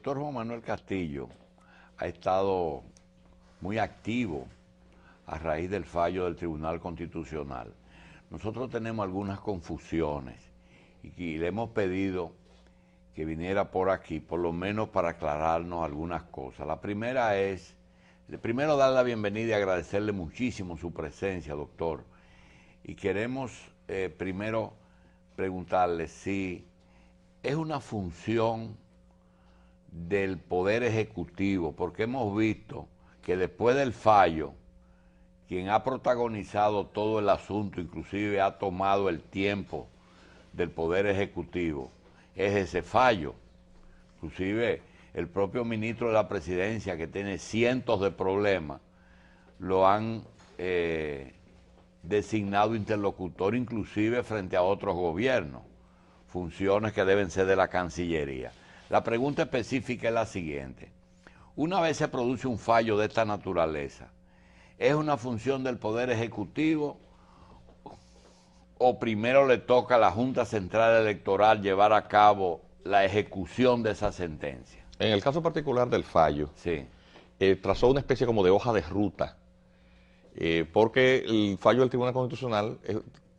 doctor Juan Manuel Castillo ha estado muy activo a raíz del fallo del Tribunal Constitucional. Nosotros tenemos algunas confusiones y le hemos pedido que viniera por aquí, por lo menos para aclararnos algunas cosas. La primera es, primero darle la bienvenida y agradecerle muchísimo su presencia, doctor. Y queremos primero preguntarle si es una función del Poder Ejecutivo, porque hemos visto que después del fallo, quien ha protagonizado todo el asunto, inclusive ha tomado el tiempo del Poder Ejecutivo, es ese fallo. Inclusive el propio ministro de la Presidencia, que tiene cientos de problemas, lo han designado interlocutor inclusive frente a otros gobiernos, funciones que deben ser de la Cancillería. La pregunta específica es la siguiente: una vez se produce un fallo de esta naturaleza, ¿es una función del Poder Ejecutivo o primero le toca a la Junta Central Electoral llevar a cabo la ejecución de esa sentencia? En el caso particular del fallo, Sí. Trazó una especie como de hoja de ruta, porque el fallo del Tribunal Constitucional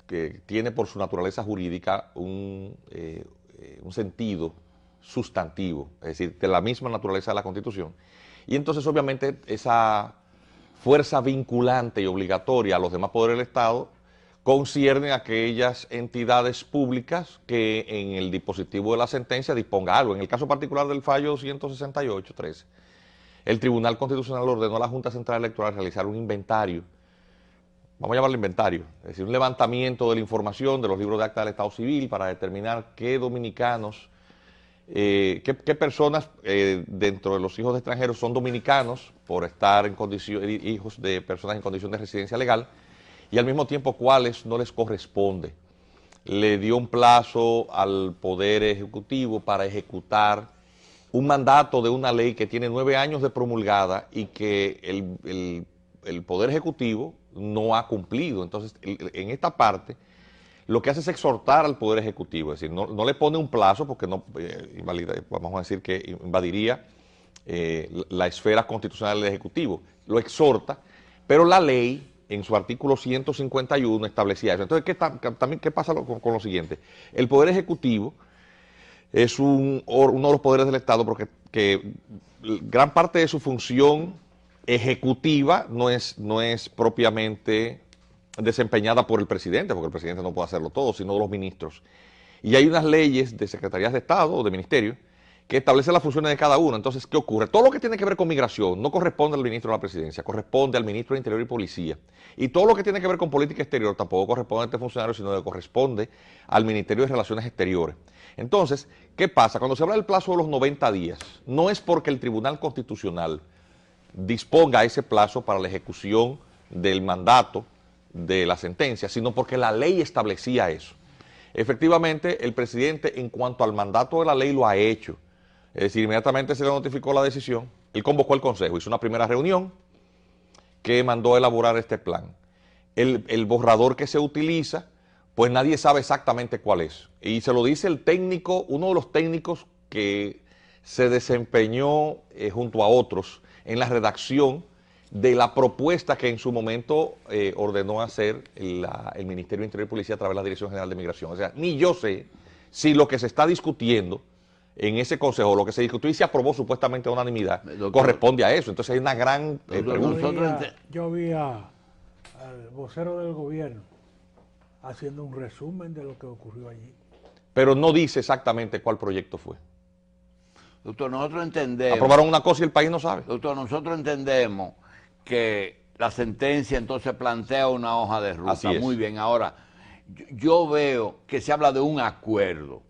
que tiene por su naturaleza jurídica un sentido sustantivo, es decir, de la misma naturaleza de la Constitución. Y entonces, obviamente, esa fuerza vinculante y obligatoria a los demás poderes del Estado concierne a aquellas entidades públicas que en el dispositivo de la sentencia disponga algo. En el caso particular del fallo 168-13, el Tribunal Constitucional ordenó a la Junta Central Electoral realizar un inventario, vamos a llamarlo inventario, es decir, un levantamiento de la información de los libros de acta del Estado Civil para determinar qué dominicanos, qué personas dentro de los hijos de extranjeros son dominicanos por estar en condición, hijos de personas en condición de residencia legal, y al mismo tiempo cuáles no les corresponde. Le dio un plazo al Poder Ejecutivo para ejecutar un mandato de una ley que tiene 9 años de promulgada y que el Poder Ejecutivo no ha cumplido. Entonces, en esta parte, lo que hace es exhortar al Poder Ejecutivo, es decir, no le pone un plazo porque no vamos a decir que invadiría la esfera constitucional del Ejecutivo, lo exhorta, pero la ley en su artículo 151 establecía eso. Entonces, ¿qué pasa con lo siguiente? El Poder Ejecutivo es uno de los poderes del Estado porque gran parte de su función ejecutiva no es propiamente desempeñada por el presidente, porque el presidente no puede hacerlo todo, sino los ministros. Y hay unas leyes de secretarías de Estado o de ministerio que establecen las funciones de cada uno. Entonces, ¿qué ocurre? Todo lo que tiene que ver con migración no corresponde al ministro de la Presidencia, corresponde al ministro de Interior y Policía. Y todo lo que tiene que ver con política exterior tampoco corresponde a este funcionario, sino que corresponde al Ministerio de Relaciones Exteriores. Entonces, ¿qué pasa? Cuando se habla del plazo de los 90 días, no es porque el Tribunal Constitucional disponga ese plazo para la ejecución del mandato de la sentencia, sino porque la ley establecía eso. Efectivamente, el presidente, en cuanto al mandato de la ley, lo ha hecho. Es decir, inmediatamente se le notificó la decisión, él convocó el Consejo, hizo una primera reunión que mandó a elaborar este plan. El borrador que se utiliza, pues nadie sabe exactamente cuál es. Y se lo dice el técnico, uno de los técnicos que se desempeñó junto a otros en la redacción de la propuesta que en su momento ordenó hacer el Ministerio de Interior y Policía a través de la Dirección General de Migración. O sea, ni yo sé si lo que se está discutiendo en ese consejo, lo que se discutió y se aprobó supuestamente a unanimidad, doctor, corresponde a eso. Entonces hay una gran pregunta. Yo vi al vocero del gobierno haciendo un resumen de lo que ocurrió allí. Pero no dice exactamente cuál proyecto fue. Doctor, nosotros entendemos... Aprobaron una cosa y el país no sabe. Doctor, nosotros entendemos que la sentencia entonces plantea una hoja de ruta. Así es. Muy bien, ahora, yo veo que se habla de un acuerdo.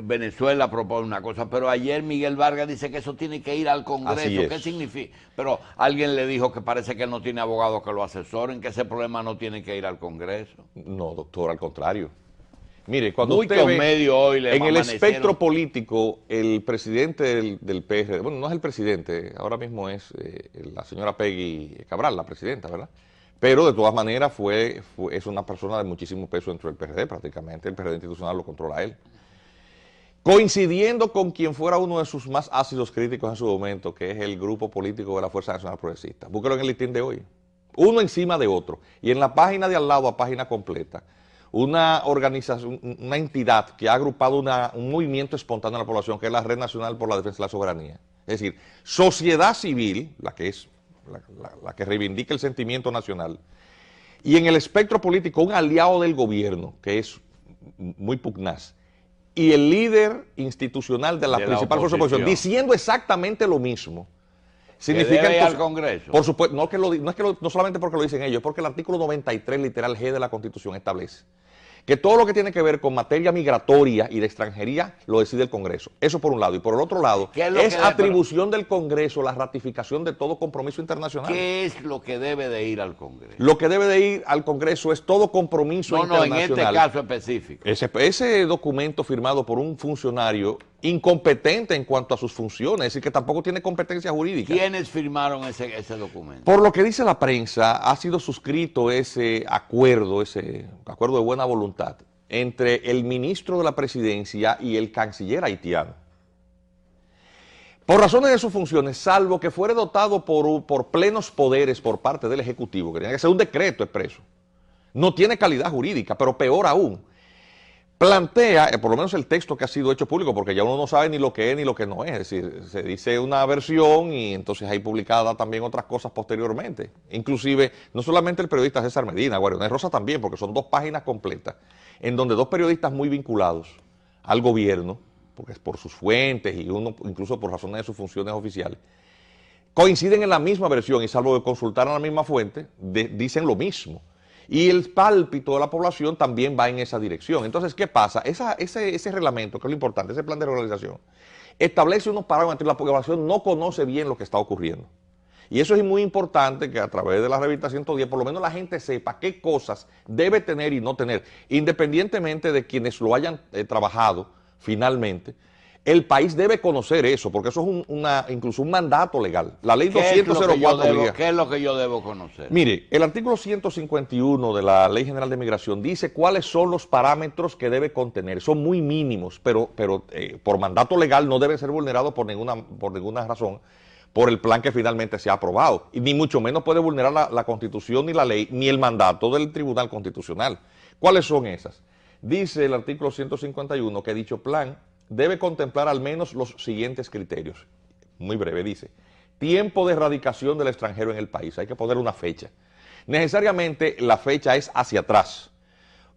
Venezuela propone una cosa, pero ayer Miguel Vargas dice que eso tiene que ir al Congreso. ¿Qué significa? Pero alguien le dijo que parece que no tiene abogado que lo asesoren, que ese problema no tiene que ir al Congreso. No, doctor, al contrario. Mire, cuando Muchos usted ve medios hoy en el espectro político, el presidente del PRD, bueno, no es el presidente, ahora mismo es la señora Peggy Cabral, la presidenta, ¿verdad? Pero de todas maneras es una persona de muchísimo peso dentro del PRD, prácticamente el PRD institucional lo controla él. coincidiendo con quien fuera uno de sus más ácidos críticos en su momento, que es el grupo político de la Fuerza Nacional Progresista. Búsquelo en el listín de hoy. Uno encima de otro. Y en la página de al lado, a página completa, una organización, una entidad que ha agrupado un movimiento espontáneo en la población, que es la Red Nacional por la Defensa de la Soberanía. Es decir, sociedad civil, la que reivindica el sentimiento nacional, y en el espectro político un aliado del gobierno, que es muy pugnaz, y el líder institucional de la principal fuerza de oposición, diciendo exactamente lo mismo. Significa que al Congreso. Por supuesto, no solamente porque lo dicen ellos, es porque el artículo 93, literal G de la Constitución, establece que todo lo que tiene que ver con materia migratoria y de extranjería lo decide el Congreso. Eso por un lado. Y por el otro lado, es atribución del Congreso la ratificación de todo compromiso internacional. ¿Qué es lo que debe de ir al Congreso? Lo que debe de ir al Congreso es todo compromiso internacional. No, en este caso específico. Ese documento firmado por un funcionario incompetente en cuanto a sus funciones, es decir, que tampoco tiene competencia jurídica. ¿Quiénes firmaron ese documento? Por lo que dice la prensa, ha sido suscrito ese acuerdo de buena voluntad, entre el ministro de la Presidencia y el canciller haitiano. Por razones de sus funciones, salvo que fuere dotado por plenos poderes por parte del Ejecutivo, que tiene que ser un decreto expreso, no tiene calidad jurídica, pero peor aún, plantea, por lo menos el texto que ha sido hecho público, porque ya uno no sabe ni lo que es ni lo que no es decir, se dice una versión y entonces hay publicada también otras cosas posteriormente. Inclusive, no solamente el periodista César Medina, Guariones Rosa también, porque son 2 páginas completas, en donde 2 periodistas muy vinculados al gobierno, porque es por sus fuentes y uno incluso por razones de sus funciones oficiales, coinciden en la misma versión y salvo que consultaran la misma fuente, dicen lo mismo. Y el pálpito de la población también va en esa dirección. Entonces, ¿qué pasa? Ese reglamento, que es lo importante, ese plan de regularización, establece unos parámetros y la población no conoce bien lo que está ocurriendo. Y eso es muy importante que a través de la revista 110, por lo menos la gente sepa qué cosas debe tener y no tener, independientemente de quienes lo hayan trabajado finalmente. El país debe conocer eso, porque eso es incluso un mandato legal. La ley 200.04. ¿Qué es lo que yo debo conocer? Mire, el artículo 151 de la Ley General de Migración dice cuáles son los parámetros que debe contener. Son muy mínimos, pero por mandato legal no deben ser vulnerados por ninguna razón por el plan que finalmente se ha aprobado. Y ni mucho menos puede vulnerar la Constitución ni la ley, ni el mandato del Tribunal Constitucional. ¿Cuáles son esas? Dice el artículo 151 que dicho plan debe contemplar al menos los siguientes criterios. Muy breve, dice. Tiempo de erradicación del extranjero en el país. Hay que poner una fecha. Necesariamente la fecha es hacia atrás.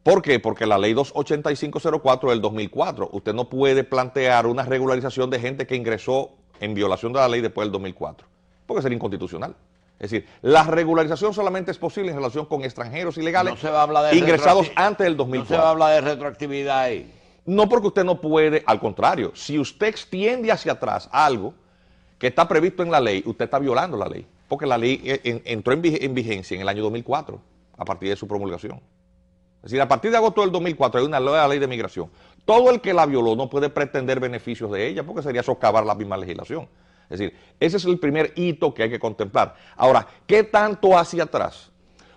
¿Por qué? Porque la ley 28504 del 2004, usted no puede plantear una regularización de gente que ingresó en violación de la ley después del 2004, porque sería inconstitucional. Es decir, la regularización solamente es posible en relación con extranjeros ilegales ingresados antes del 2004. No se va a hablar de retroactividad ahí. No, porque usted no puede, al contrario, si usted extiende hacia atrás algo que está previsto en la ley, usted está violando la ley, porque la ley entró en vigencia en el año 2004, a partir de su promulgación. Es decir, a partir de agosto del 2004 hay una nueva ley de migración. Todo el que la violó no puede pretender beneficios de ella, porque sería socavar la misma legislación. Es decir, ese es el primer hito que hay que contemplar. Ahora, ¿qué tanto hacia atrás?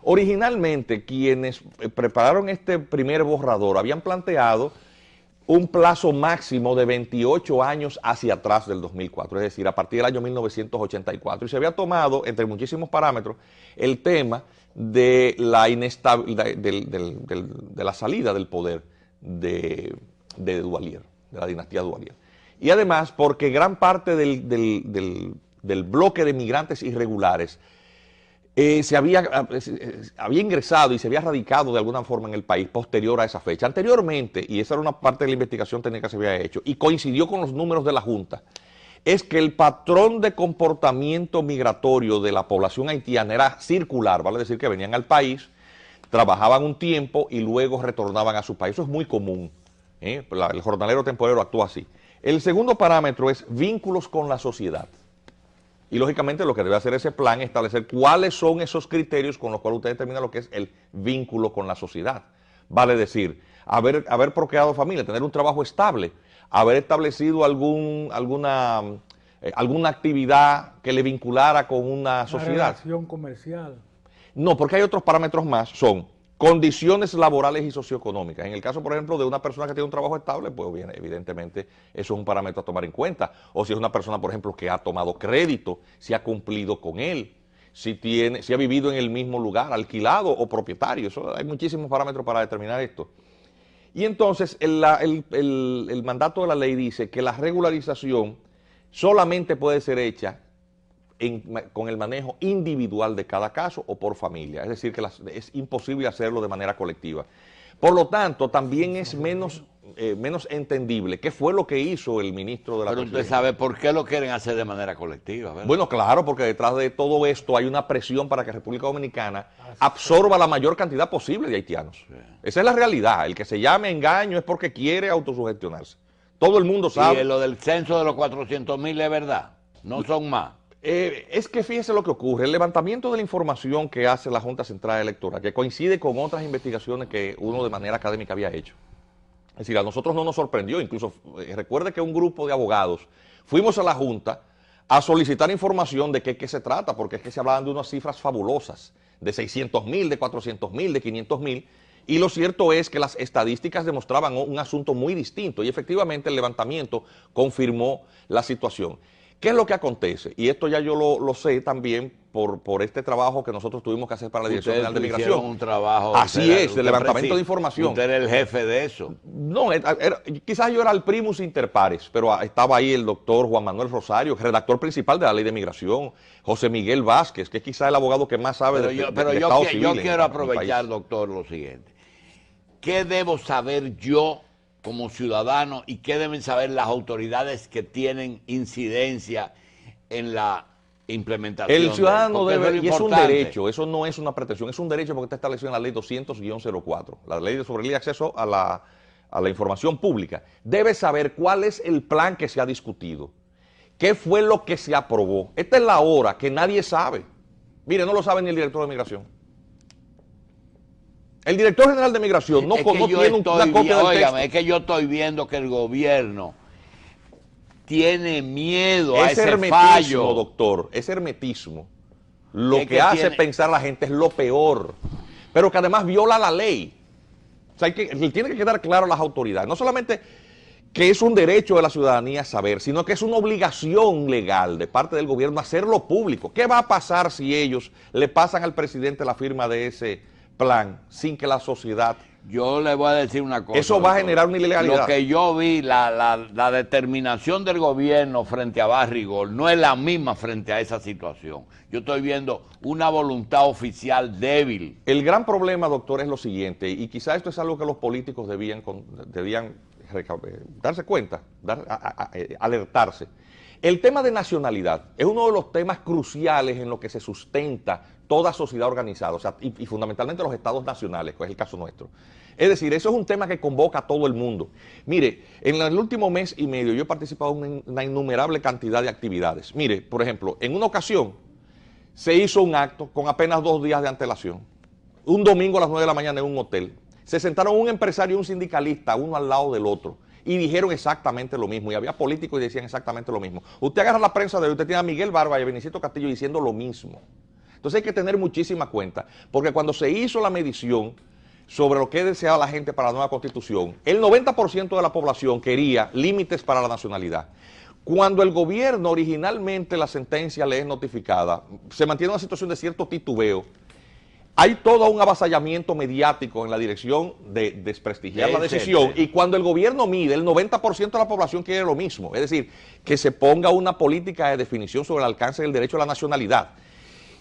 Originalmente, quienes prepararon este primer borrador habían planteado un plazo máximo de 28 años hacia atrás del 2004, es decir, a partir del año 1984. Y se había tomado, entre muchísimos parámetros, el tema de la de la salida del poder de Duvalier, de la dinastía Duvalier. Y además, porque gran parte del bloque de migrantes irregulares había ingresado y se había radicado de alguna forma en el país posterior a esa fecha. Anteriormente, y esa era una parte de la investigación técnica que se había hecho, y coincidió con los números de la Junta, es que el patrón de comportamiento migratorio de la población haitiana era circular, vale decir que venían al país, trabajaban un tiempo y luego retornaban a su país. Eso es muy común, ¿eh? El jornalero temporero actúa así. El segundo parámetro es vínculos con la sociedad. Y lógicamente lo que debe hacer ese plan es establecer cuáles son esos criterios con los cuales usted determina lo que es el vínculo con la sociedad. Vale decir, haber procreado familia, tener un trabajo estable, haber establecido alguna actividad que le vinculara con una sociedad. Relación comercial. No, porque hay otros parámetros más, son condiciones laborales y socioeconómicas. En el caso, por ejemplo, de una persona que tiene un trabajo estable, pues bien, evidentemente eso es un parámetro a tomar en cuenta. O si es una persona, por ejemplo, que ha tomado crédito, si ha cumplido con él, si ha vivido en el mismo lugar, alquilado o propietario. Eso, hay muchísimos parámetros para determinar esto. Y entonces el mandato de la ley dice que la regularización solamente puede ser hecha con el manejo individual de cada caso o por familia, es decir, que es imposible hacerlo de manera colectiva. Por lo tanto, también es menos entendible qué fue lo que hizo el ministro de la Presidencia. Pero usted sabe por qué lo quieren hacer de manera colectiva, ¿verdad? Bueno, claro, porque detrás de todo esto hay una presión para que República Dominicana absorba la mayor cantidad posible de haitianos. Sí. Esa es la realidad. El que se llame engaño es porque quiere autosugestionarse. Todo el mundo sabe. Y lo del censo de los 400,000 es verdad, no son más. Es que fíjese lo que ocurre, el levantamiento de la información que hace la Junta Central Electoral, que coincide con otras investigaciones que uno de manera académica había hecho. Es decir, a nosotros no nos sorprendió, incluso recuerde que un grupo de abogados fuimos a la Junta a solicitar información de qué se trata, porque es que se hablaban de unas cifras fabulosas, de 600,000, de 400,000, de 500,000, y lo cierto es que las estadísticas demostraban un asunto muy distinto, y efectivamente el levantamiento confirmó la situación. ¿Qué es lo que acontece? Y esto ya yo lo sé también por este trabajo que nosotros tuvimos que hacer para la Dirección General de Migración. Un trabajo. Así es, de levantamiento de información. Usted era el jefe de eso. No, quizás yo era el primus inter pares, pero estaba ahí el doctor Juan Manuel Rosario, redactor principal de la Ley de Migración, José Miguel Vázquez, que es quizás el abogado que más sabe del Estado Civil. Yo quiero aprovechar, doctor, lo siguiente. ¿Qué debo saber yo como ciudadano y qué deben saber las autoridades que tienen incidencia en la implementación? El ciudadano debe, y es un derecho, eso no es una pretensión, es un derecho porque está establecido en la ley 200-04, la ley sobre el acceso a la información pública. Debe saber cuál es el plan que se ha discutido, qué fue lo que se aprobó. Esta es la hora que nadie sabe. Mire, no lo sabe ni el director de Migración. El director general de Migración no tiene una copia del texto. Es que yo estoy viendo que el gobierno tiene miedo a ese fallo. Doctor, ese hermetismo, lo que hace pensar a la gente es lo peor, pero que además viola la ley. O sea, le tiene que quedar claro a las autoridades, no solamente que es un derecho de la ciudadanía saber, sino que es una obligación legal de parte del gobierno hacerlo público. ¿Qué va a pasar si ellos le pasan al presidente la firma de ese plan sin que la sociedad... Yo le voy a decir una cosa. Eso va a generar una ilegalidad. Lo que yo vi, la determinación del gobierno frente a Barrigol no es la misma frente a esa situación. Yo estoy viendo una voluntad oficial débil. El gran problema, doctor, es lo siguiente, y quizá esto es algo que los políticos debían darse cuenta, alertarse. El tema de nacionalidad es uno de los temas cruciales en lo que se sustenta toda sociedad organizada, o sea, y fundamentalmente los estados nacionales, que es el caso nuestro. Es decir, eso es un tema que convoca a todo el mundo. Mire, en el último mes y medio yo he participado en una innumerable cantidad de actividades. Mire, por ejemplo, en una ocasión se hizo un acto con apenas 2 días de antelación, un domingo a las 9 de la mañana en un hotel. Se sentaron un empresario y un sindicalista, uno al lado del otro, y dijeron exactamente lo mismo, y había políticos y decían exactamente lo mismo. Usted agarra la prensa de hoy, usted tiene a Miguel Barba y a Benito Castillo diciendo lo mismo. Entonces hay que tener muchísima cuenta, porque cuando se hizo la medición sobre lo que deseaba la gente para la nueva Constitución, el 90% de la población quería límites para la nacionalidad. Cuando el gobierno originalmente la sentencia le es notificada, se mantiene una situación de cierto titubeo. Hay todo un avasallamiento mediático en la dirección de desprestigiar la decisión, y cuando el gobierno mide, el 90% de la población quiere lo mismo, es decir, que se ponga una política de definición sobre el alcance del derecho a la nacionalidad.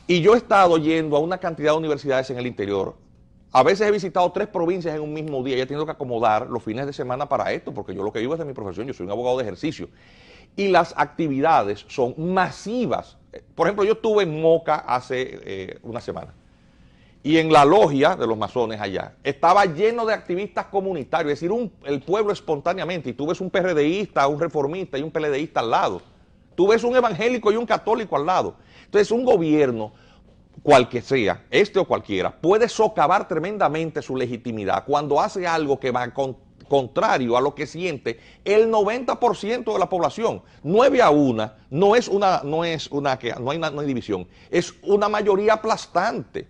Y yo he estado yendo a una cantidad de universidades en el interior. A veces he visitado 3 provincias en un mismo día y he tenido que acomodar los fines de semana para esto, porque yo lo que vivo es de mi profesión, yo soy un abogado de ejercicio. Y las actividades son masivas. Por ejemplo, yo estuve en Moca hace una semana. Y en la logia de los masones allá, estaba lleno de activistas comunitarios, es decir, el pueblo espontáneamente. Y tú ves un PRDista, un reformista y un PLDista al lado. Tú ves un evangélico y un católico al lado. Entonces, un gobierno, cual que sea, este o cualquiera, puede socavar tremendamente su legitimidad cuando hace algo que va contrario a lo que siente el 90% de la población. 9-1 no hay división, es una mayoría aplastante.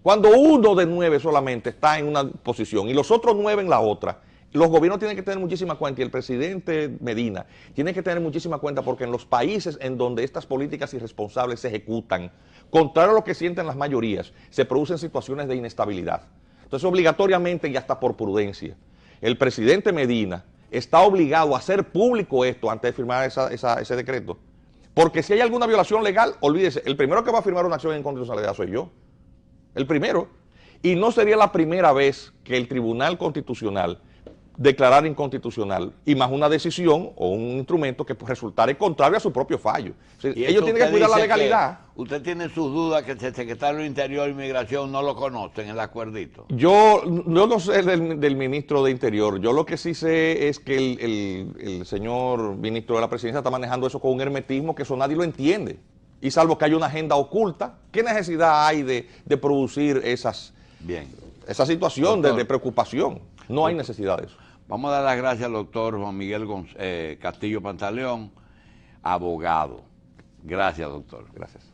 Cuando 1 de 9 solamente está en una posición y los otros 9 en la otra, los gobiernos tienen que tener muchísima cuenta, y el presidente Medina tiene que tener muchísima cuenta, porque en los países en donde estas políticas irresponsables se ejecutan, contrario a lo que sienten las mayorías, se producen situaciones de inestabilidad. Entonces, obligatoriamente y hasta por prudencia, el presidente Medina está obligado a hacer público esto antes de firmar ese decreto. Porque si hay alguna violación legal, olvídese, el primero que va a firmar una acción de inconstitucionalidad soy yo. El primero. Y no sería la primera vez que el Tribunal Constitucional declarara inconstitucional, y más una decisión o un instrumento que resultare contrario a su propio fallo. O sea, ellos tienen que cuidar la legalidad. ¿Usted tiene sus dudas que el secretario de Interior e Inmigración no lo conocen, el acuerdito? Yo no sé del ministro de Interior. Yo lo que sí sé es que el señor ministro de la Presidencia está manejando eso con un hermetismo que eso nadie lo entiende. Y salvo que haya una agenda oculta, ¿qué necesidad hay de producir esa situación de preocupación? No hay necesidad de eso. Vamos a dar las gracias al doctor Juan Miguel Castillo Pantaleón, abogado. Gracias, doctor. Gracias.